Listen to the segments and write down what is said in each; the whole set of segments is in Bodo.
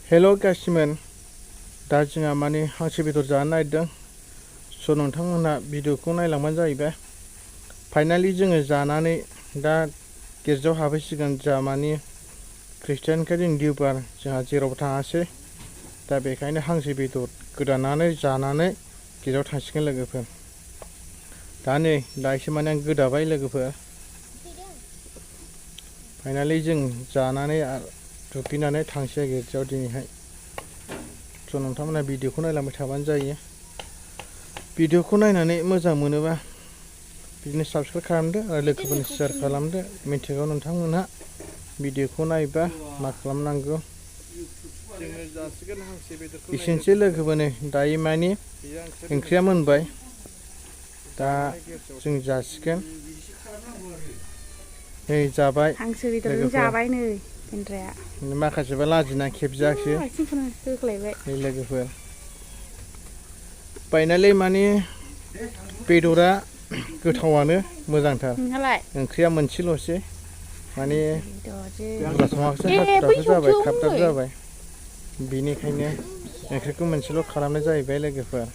हेल' गासिमोन दा जोंहा माने हांसो बेदर जानो नागिरदों स' नोंथांमोनहा भिडिअखौ नायलांबानो जाहैबाय। फाइनालि जोङो जानानै दा गिर्जायाव हाबहैसिगोन। जा माने ख्रिस्टियानखाय जों दिउबार जोंहा जेरावबो थाङासै, दा बेखायनो हांसो बेदर गोदानानै जानानै गिर्जायाव थांसिगोन लोगोफोर। दा नै दासो माने आं गोदाबाय लोगोफोर। फाइनालि जों जानानै दुगैनानै थांसै गिर्जायाव दिनैहाय। स' नोंथांमोना भिडिअखौ नायलांबाय थाबानो जायो। भिडिअखौ नायनानै मोजां मोनोबा बिदिनो साबस्क्राइब खालामदो आरो लोगोफोरनो शेयार खालामदो। मिथिगौ नोंथांमोनहा भिडिअखौ नायबा मा खालामनांगौ। जोङो जासिगोन हांसो बेदरखौ। एसेनोसै लोगोफोरनो दायो माने ओंख्रिया मोनबाय, दा जों जासिगोन। नै जाबाय हांसो बेदरजों जाबाय नै गेन्द्राया। माखासेबा लाजिना खेबजायाखिसै होख्लायबाय नै लोगोफोर। फाइनालि माने बेदरा गोथावानो मोजांथार, ओंख्रिया मोनसेल'सै माने बुरजा सङाखैसै, हाखु दाखु जाबाय, खाब दाब जाबाय। बेनिखायनो ओंख्रिखौ मोनसेल' खालामनाय जाहैबाय लोगोफोर।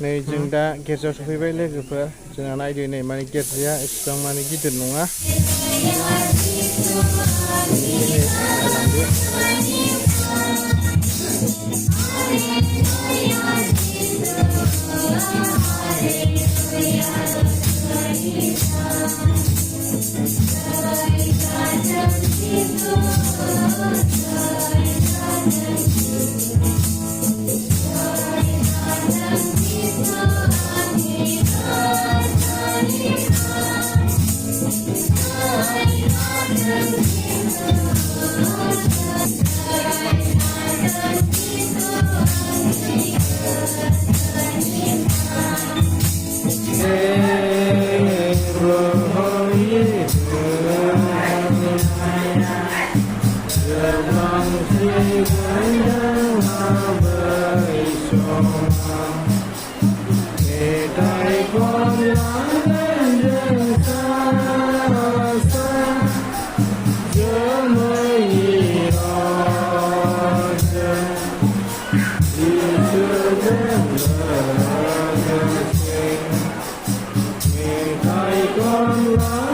नै जों दा गिर्जायाव सफैबाय लोगोफोर। जोंहा नायदो नै माने गिर्जाया एसेबां माने गिदिर नङा। May thy God